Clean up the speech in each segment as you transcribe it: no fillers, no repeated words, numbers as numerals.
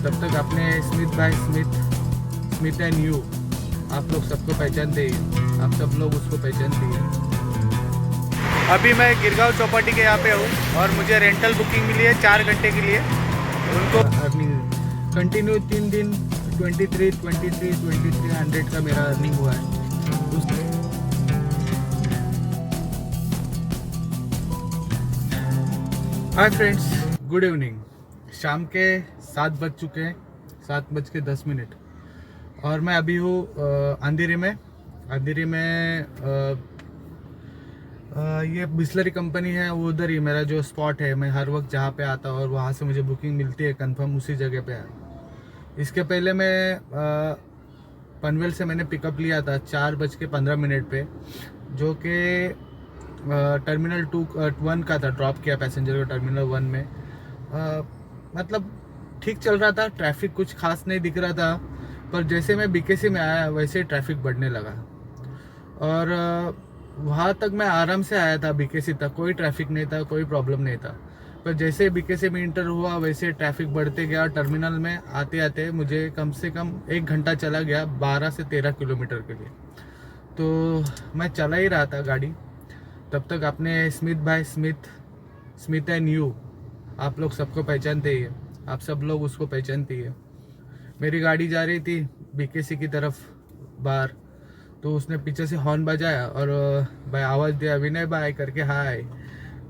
तब तक अपने स्मिथ भाई स्मिथ एंड यू आप लोग सबको पहचानते ही, आप सब लोग उसको पहचानते ही। अभी मैं गिरगांव चौपाटी के यहाँ पे हूँ और मुझे रेंटल बुकिंग मिली है 4 घंटे के लिए। उनको अर्निंग कंटिन्यू 3 दिन 2300 का मेरा अर्निंग हुआ है। Hi friends, good evening. शाम के 7 बज चुके हैं, 7:10 और मैं अभी हूँ अंधेरी में। ये बिस्लरी कंपनी है, वो उधर ही मेरा जो स्पॉट है। मैं हर वक्त जहाँ पे आता हूँ और वहाँ से मुझे बुकिंग मिलती है कंफर्म, उसी जगह पे है। इसके पहले मैं पनवेल से मैंने पिकअप लिया था 4:15 पे, जो कि टर्मिनल 1 का था। ड्रॉप किया पैसेंजर को टर्मिनल 1 में। मतलब ठीक चल रहा था, ट्रैफिक कुछ खास नहीं दिख रहा था, पर जैसे मैं बीकेसी में आया वैसे ही ट्रैफिक बढ़ने लगा। और वहाँ तक मैं आराम से आया था, बीकेसी तक कोई ट्रैफिक नहीं था, कोई प्रॉब्लम नहीं था। पर जैसे बीकेसी में इंटर हुआ वैसे ट्रैफिक बढ़ते गया। टर्मिनल में आते आते मुझे कम से कम 1 घंटा चला गया 12 से 13 किलोमीटर के लिए। तो मैं चला ही रहा था गाड़ी, तब तक अपने स्मिथ भाई स्मिथ एंड यू आप लोग सबको पहचानते ही है, आप सब लोग उसको पहचानती है। मेरी गाड़ी जा रही थी बीकेसी की तरफ बाहर, तो उसने पीछे से हॉर्न बजाया और भाई आवाज़ दिया, विनय भाई करके हाय।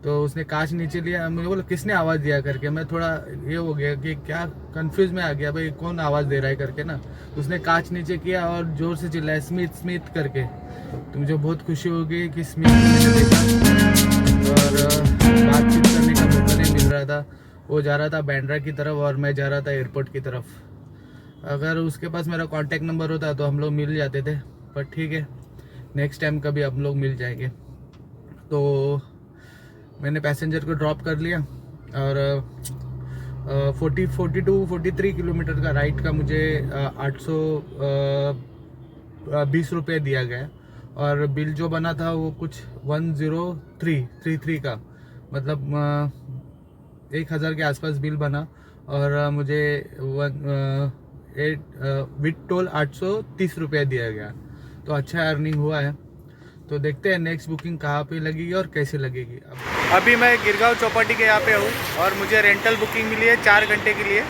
तो उसने कांच नीचे लिया। मुझे बोला किसने आवाज़ दिया करके। मैं थोड़ा ये हो गया कि क्या, कंफ्यूज में आ गया भाई कौन आवाज़ दे रहा है करके ना। उसने कांच नीचे किया और ज़ोर से चिल्लाया स्मिथ स्मिथ करके। तो मुझे बहुत खुशी हो गई कि स्मिथ मैंने देखा और बातचीत करने का मौका नहीं मिल रहा था। वो जा रहा था बांद्रा की तरफ और मैं जा रहा था एयरपोर्ट की तरफ। अगर उसके पास मेरा कॉन्टैक्ट नंबर होता तो हम लोग मिल जाते थे, पर ठीक है, नेक्स्ट टाइम कभी हम लोग मिल जाएंगे। तो मैंने पैसेंजर को ड्रॉप कर लिया और 43 किलोमीटर का राइड का मुझे 820 रुपये दिया गया। और बिल जो बना था वो कुछ 10333 का, मतलब 1000 के आसपास बिल बना। और मुझे विथ टोल 830 रुपये दिया गया। तो अच्छा अर्निंग हुआ है। तो देखते हैं नेक्स्ट बुकिंग कहाँ पे लगेगी और कैसे लगेगी। अभी मैं गिरगांव चौपाटी के यहाँ पे हूँ और मुझे रेंटल बुकिंग मिली है 4 घंटे के लिए।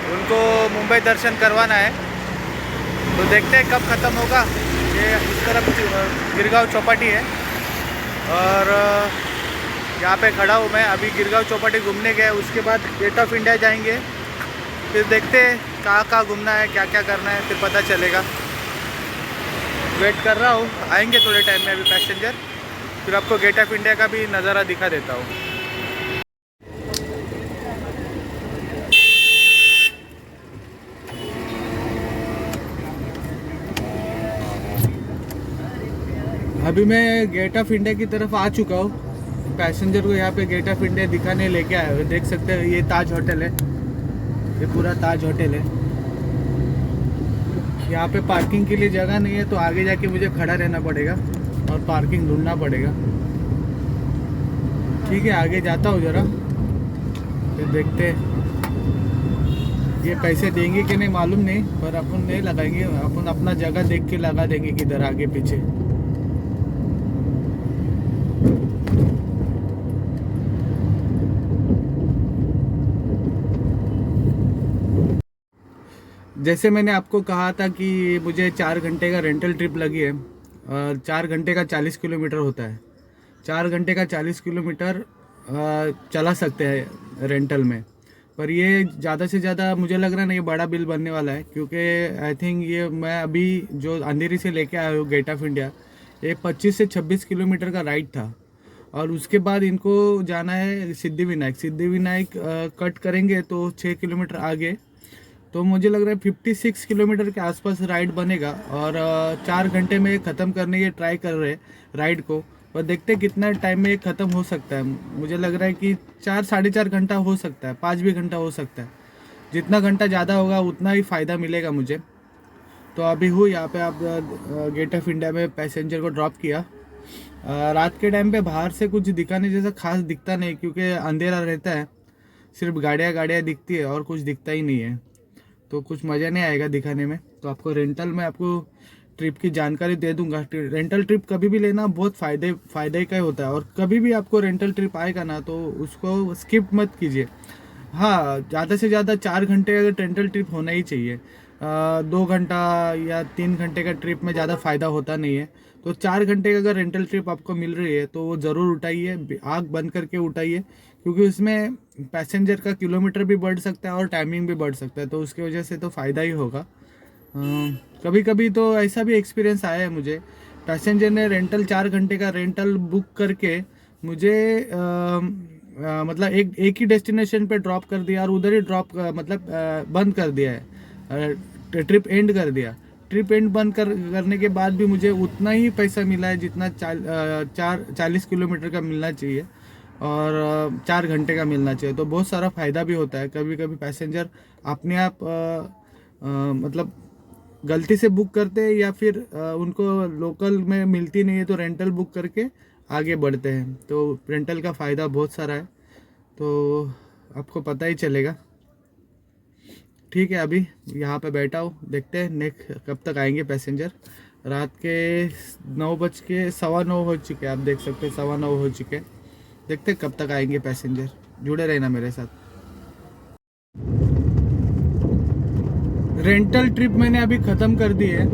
उनको मुंबई दर्शन करवाना है, तो देखते हैं कब ख़त्म होगा। ये उस तरफ गिरगांव चौपाटी है और यहाँ पे खड़ा हूँ मैं। अभी गिरगांव चौपाटी घूमने गए, उसके बाद गेट ऑफ इंडिया जाएंगे। फिर देखते हैं कहाँ घूमना है, क्या क्या करना है, फिर पता चलेगा। वेट कर रहा हूँ, आएंगे थोड़े टाइम में अभी पैसेंजर। फिर आपको गेट ऑफ इंडिया का भी नज़ारा दिखा देता हूँ। अभी मैं गेट ऑफ इंडिया की तरफ आ चुका हूँ। पैसेंजर को यहाँ पे गेट ऑफ इंडिया दिखाने लेके आए हुए। देख सकते हैं ये ताज होटल है, ये पूरा ताज होटल है। यहाँ पे पार्किंग के लिए जगह नहीं है, तो आगे जाके मुझे खड़ा रहना पड़ेगा और पार्किंग ढूंढना पड़ेगा। ठीक है, आगे जाता हूँ ज़रा, फिर देखते हैं। ये पैसे देंगे कि नहीं मालूम नहीं, पर अपन नहीं लगाएंगे, अपन अपना जगह देख के लगा देंगे किधर आगे पीछे। जैसे मैंने आपको कहा था कि मुझे 4 घंटे का रेंटल ट्रिप लगी है और 4 घंटे का 40 किलोमीटर होता है। 4 घंटे का 40 किलोमीटर चला सकते हैं रेंटल में। पर ये ज़्यादा से ज़्यादा मुझे लग रहा है ना, ये बड़ा बिल बनने वाला है, क्योंकि आई थिंक ये मैं अभी जो अंधेरी से लेके आया हूँ गेट ऑफ इंडिया, ये 25 से 26 किलोमीटर का राइड था। और उसके बाद इनको जाना है सिद्धिविनायक कट करेंगे तो 6 किलोमीटर आगे। तो मुझे लग रहा है 56 किलोमीटर के आसपास राइड बनेगा और 4 घंटे में ख़त्म करने की ट्राई कर रहे हैं राइड को। पर देखते हैं कितना टाइम में ये ख़त्म हो सकता है। मुझे लग रहा है कि 4-4.5 घंटा हो सकता है, 5 भी घंटा हो सकता है। जितना घंटा ज़्यादा होगा उतना ही फ़ायदा मिलेगा मुझे। तो अभी हूँ यहाँ पे, आप गेट ऑफ इंडिया में पैसेंजर को ड्रॉप किया। रात के टाइम पे बाहर से कुछ दिखाने जैसा खास दिखता नहीं, क्योंकि अंधेरा रहता है, सिर्फ गाड़ियाँ दिखती है और कुछ दिखता ही नहीं है। तो कुछ मज़ा नहीं आएगा दिखाने में। तो आपको रेंटल में आपको ट्रिप की जानकारी दे दूंगा। रेंटल ट्रिप कभी भी लेना बहुत फ़ायदे का होता है, और कभी भी आपको रेंटल ट्रिप आएगा ना तो उसको स्किप मत कीजिए। हाँ, ज़्यादा से ज़्यादा 4 घंटे अगर रेंटल ट्रिप होना ही चाहिए। 2 घंटा या 3 घंटे का ट्रिप में ज़्यादा फ़ायदा होता नहीं है। तो 4 घंटे का अगर रेंटल ट्रिप आपको मिल रही है तो वो ज़रूर उठाइए, आँख बंद करके उठाइए, क्योंकि उसमें पैसेंजर का किलोमीटर भी बढ़ सकता है और टाइमिंग भी बढ़ सकता है, तो उसकी वजह से तो फ़ायदा ही होगा। कभी कभी तो ऐसा भी एक्सपीरियंस आया है मुझे, पैसेंजर ने रेंटल 4 घंटे का रेंटल बुक करके मुझे मतलब एक ही डेस्टिनेशन पे ड्रॉप कर दिया, और उधर ही ड्रॉप मतलब बंद कर दिया है, ट्रिप एंड कर दिया। ट्रिप एंड बंद करने के बाद भी मुझे उतना ही पैसा मिला है जितना 40 किलोमीटर का मिलना चाहिए, और 4 घंटे का मिलना चाहिए। तो बहुत सारा फ़ायदा भी होता है। कभी कभी पैसेंजर अपने आप मतलब गलती से बुक करते हैं, या फिर उनको लोकल में मिलती नहीं है तो रेंटल बुक करके आगे बढ़ते हैं। तो रेंटल का फ़ायदा बहुत सारा है, तो आपको पता ही चलेगा। ठीक है, अभी यहाँ पे बैठा हूँ, देखते हैं नेक्स्ट कब तक आएंगे पैसेंजर। रात के 9:15 हो चुके, आप देख सकते हैं 9:15 हो चुके। देखते हैं कब तक आएंगे पैसेंजर, जुड़े रहना मेरे साथ। रेंटल ट्रिप मैंने अभी ख़त्म कर दी है।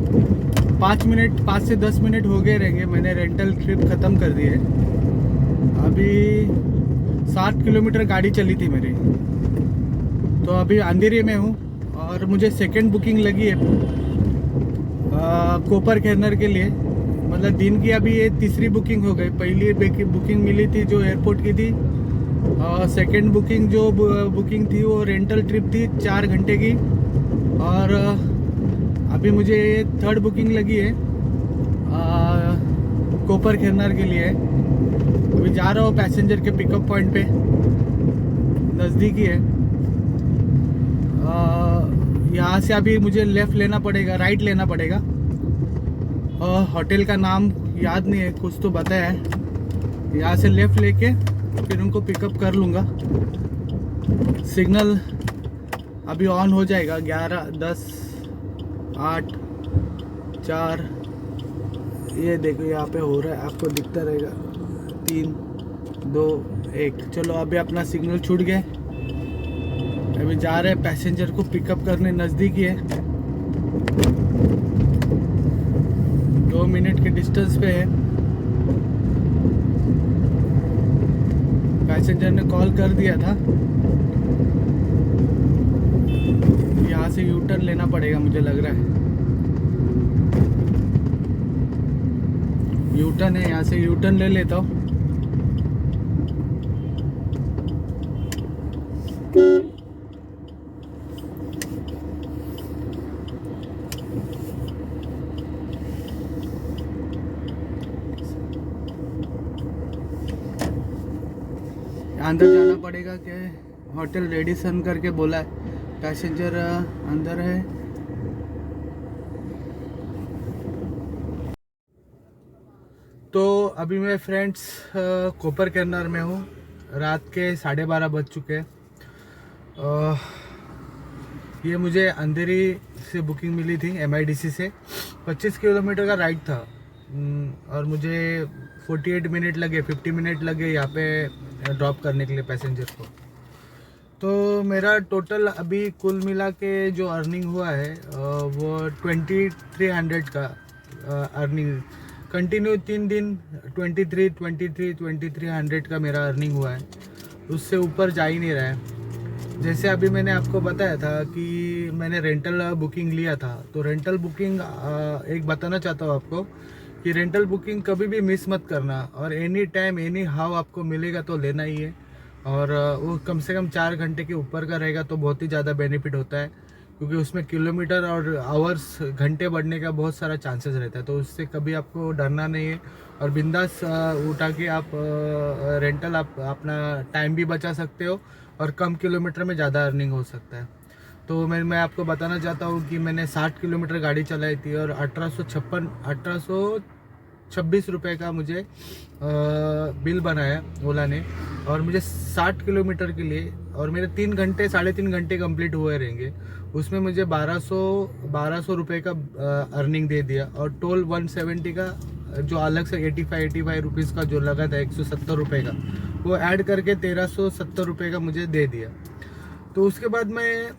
5 से 10 मिनट हो गए रहेंगे, मैंने रेंटल ट्रिप ख़त्म कर दी है। अभी 7 किलोमीटर गाड़ी चली थी मेरी। तो अभी अंधेरे में हूँ, और मुझे सेकंड बुकिंग लगी है कोपर कैरनर के लिए। मतलब दिन की अभी ये तीसरी बुकिंग हो गई। पहली बुकिंग मिली थी जो एयरपोर्ट की थी, और सेकंड बुकिंग जो बुकिंग थी वो रेंटल ट्रिप थी 4 घंटे की, और अभी मुझे थर्ड बुकिंग लगी है कोपर कैरनर के लिए। अभी जा रहा हूँ पैसेंजर के पिकअप पॉइंट पे, नज़दीक ही है। यहाँ से अभी मुझे लेफ़्ट लेना पड़ेगा, राइट लेना पड़ेगा। होटल का नाम याद नहीं है, कुछ तो बताया है। यहाँ से लेफ़्ट लेके फिर उनको पिकअप कर लूँगा। सिग्नल अभी ऑन हो जाएगा। 11, 10, 8, 4, ये देखो यहाँ पे हो रहा है, आपको दिखता रहेगा। 3, 2, 1। चलो अभी अपना सिग्नल छूट गया। अभी जा रहे हैं पैसेंजर को पिकअप करने, नज़दीक ही है, 2 मिनट के डिस्टेंस पे है। पैसेंजर ने कॉल कर दिया था। यहाँ से यू टर्न लेना पड़ेगा मुझे लग रहा है। यू टर्न है, यहाँ से यू टर्न ले लेता हूँ। अंदर जाना पड़ेगा कि होटल रेडिसन करके बोला है, पैसेंजर अंदर है। तो अभी मैं फ्रेंड्स कोपर कैरनर में हूँ। रात के 12:30 बज चुके हैं। ये मुझे अंधेरी से बुकिंग मिली थी MIDC से। 25 किलोमीटर का राइड था, और मुझे 48 मिनट लगे, 50 मिनट लगे यहाँ पे ड्रॉप करने के लिए पैसेंजर को। तो मेरा टोटल अभी कुल मिला के जो अर्निंग हुआ है वो 2300 का अर्निंग कंटिन्यू 3 दिन 2300 का मेरा अर्निंग हुआ है। उससे ऊपर जा ही नहीं रहा है। जैसे अभी मैंने आपको बताया था कि मैंने रेंटल बुकिंग लिया था, तो रेंटल बुकिंग एक बताना चाहता हूँ आपको कि रेंटल बुकिंग कभी भी मिस मत करना, और एनी टाइम एनी हाउ आपको मिलेगा तो लेना ही है। और वो कम से कम 4 घंटे के ऊपर का रहेगा तो बहुत ही ज़्यादा बेनिफिट होता है, क्योंकि उसमें किलोमीटर और आवर्स घंटे बढ़ने का बहुत सारा चांसेस रहता है। तो उससे कभी आपको डरना नहीं है, और बिंदास उठा के आप रेंटल आप अपना टाइम भी बचा सकते हो, और कम किलोमीटर में ज़्यादा अर्निंग हो सकता है। तो मैं आपको बताना चाहता हूँ कि मैंने 60 किलोमीटर गाड़ी चलाई थी, और 1856 26 रुपये का मुझे बिल बनाया ओला ने, और मुझे 60 किलोमीटर के लिए, और मेरे 3.5 घंटे कंप्लीट हुए रहेंगे, उसमें मुझे 1200 रुपये का अर्निंग दे दिया। और टोल 170 का जो अलग से 85 रुपीज़ का जो लगा था 170 रुपये का, वो ऐड करके 1370 रुपये का मुझे दे दिया। तो उसके बाद मैं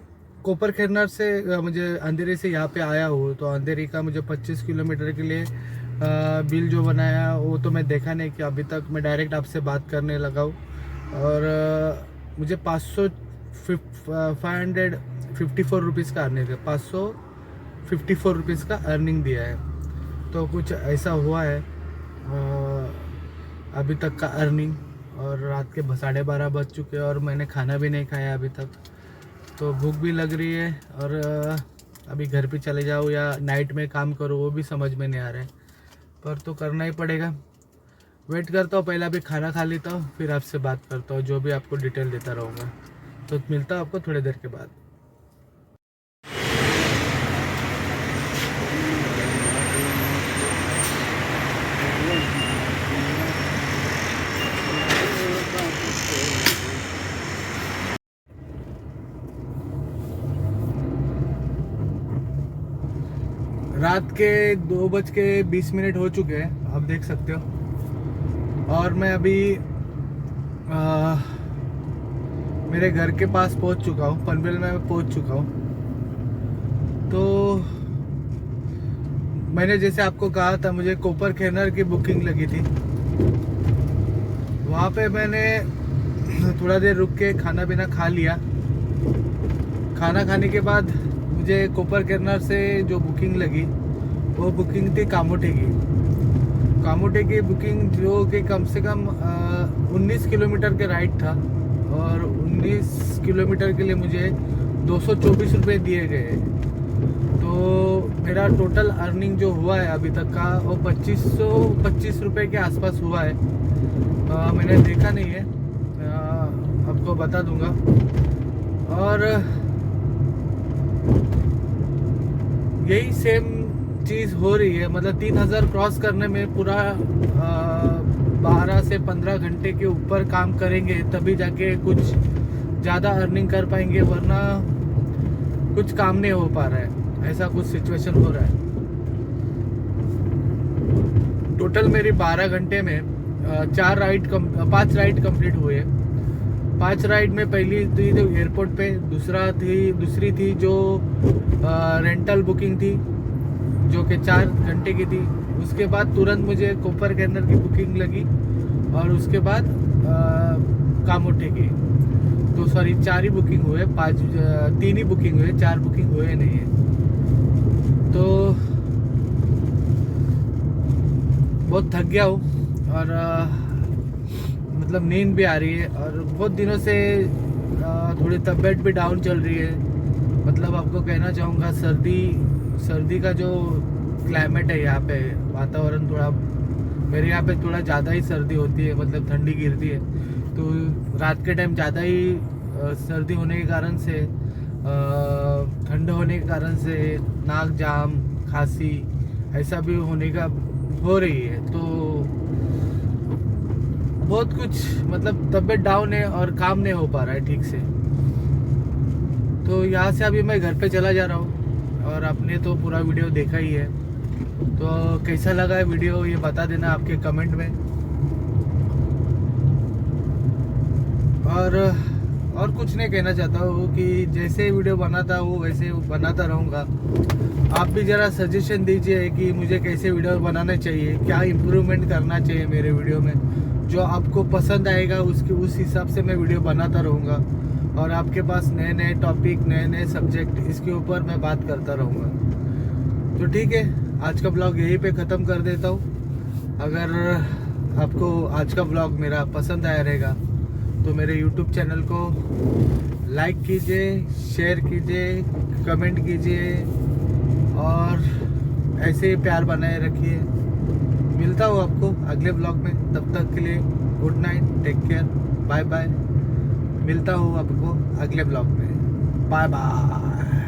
कोपर खैरनार से मुझे अंधेरी से यहाँ पे आया हूँ, तो अंधेरी का मुझे 25 किलोमीटर के लिए बिल जो बनाया वो तो मैं देखा नहीं कि अभी तक मैं डायरेक्ट आपसे बात करने लगा हूँ। और मुझे 554 रुपीज़ का अर्निंग है, 554 रुपीज़ का अर्निंग दिया है। तो कुछ ऐसा हुआ है अभी तक का अर्निंग। और रात के 12:30 बज चुके हैं और मैंने खाना भी नहीं खाया अभी तक, तो भूख भी लग रही है। और अभी घर पे चले जाऊँ या नाइट में काम करूँ वो भी समझ में नहीं आ रहा है, पर तो करना ही पड़ेगा। वेट करता हूँ, पहले अभी खाना खा लेता हूँ, फिर आपसे बात करता हूँ, जो भी आपको डिटेल देता रहूँगा। तो मिलता हूँ आपको थोड़ी देर के बाद। रात के 2:20 हो चुके हैं, आप देख सकते हो। और मैं अभी मेरे घर के पास पहुंच चुका हूँ, पनवेल में पहुंच चुका हूँ। तो मैंने जैसे आपको कहा था, मुझे कोपर खैरनार की बुकिंग लगी थी। वहाँ पे मैंने थोड़ा देर रुक के खाना पीना खा लिया। खाना खाने के बाद मुझे कोपर खैरनार से जो बुकिंग लगी, वो बुकिंग थी कामोठे की बुकिंग, जो कि कम से कम 19 किलोमीटर के राइड था। और 19 किलोमीटर के लिए मुझे 224 रुपये दिए गए। तो मेरा टोटल अर्निंग जो हुआ है अभी तक का, वो 2525 रुपये के आसपास हुआ है। मैंने देखा नहीं है, आपको बता दूंगा। और यही सेम चीज़ हो रही है, मतलब 3000 क्रॉस करने में पूरा 12 से 15 घंटे के ऊपर काम करेंगे, तभी जाके कुछ ज़्यादा अर्निंग कर पाएंगे, वरना कुछ काम नहीं हो पा रहा है। ऐसा कुछ सिचुएशन हो रहा है। टोटल मेरी 12 घंटे में 5 राइड कंप्लीट हुए। 5 राइड में पहली थी तो एयरपोर्ट पे, दूसरी थी जो रेंटल बुकिंग थी, जो कि 4 घंटे की थी। उसके बाद तुरंत मुझे कोपर खैरनार की बुकिंग लगी, और उसके बाद कामोठे की। तो सॉरी, 4 ही बुकिंग हुए, 3 ही बुकिंग हुए, 4 बुकिंग हुए नहीं है। तो बहुत थक गया हूँ, और मतलब नींद भी आ रही है, और बहुत दिनों से थोड़ी तबीयत भी डाउन चल रही है। मतलब आपको कहना चाहूँगा, सर्दी का जो क्लाइमेट है यहाँ पे, वातावरण थोड़ा, मेरे यहाँ पे थोड़ा ज़्यादा ही सर्दी होती है, मतलब ठंडी गिरती है। तो रात के टाइम ज़्यादा ही सर्दी होने के कारण से, ठंड होने के कारण से नाक जाम, खांसी ऐसा भी हो रही है। तो बहुत कुछ, मतलब तबीयत डाउन है और काम नहीं हो पा रहा है ठीक से। तो यहाँ से अभी मैं घर पे चला जा रहा हूँ, और आपने तो पूरा वीडियो देखा ही है। तो कैसा लगा है वीडियो, ये बता देना आपके कमेंट में। और कुछ नहीं कहना चाहता हूँ, कि जैसे वीडियो बनाता हूँ वैसे बनाता रहूँगा। आप भी ज़रा सजेशन दीजिए कि मुझे कैसे वीडियो बनाना चाहिए, क्या इम्प्रूवमेंट करना चाहिए मेरे वीडियो में। जो आपको पसंद आएगा उस हिसाब से मैं वीडियो बनाता रहूँगा, और आपके पास नए नए टॉपिक, नए नए सब्जेक्ट, इसके ऊपर मैं बात करता रहूँगा। तो ठीक है, आज का ब्लॉग यहीं पे ख़त्म कर देता हूँ। अगर आपको आज का ब्लॉग मेरा पसंद आया रहेगा, तो मेरे YouTube चैनल को लाइक कीजिए, शेयर कीजिए, कमेंट कीजिए, और ऐसे ही प्यार बनाए रखिए। मिलता हूँ आपको अगले ब्लॉग में, तब तक के लिए good night, take care, bye bye. मिलता हूँ आपको अगले ब्लॉग में, बाय बाय।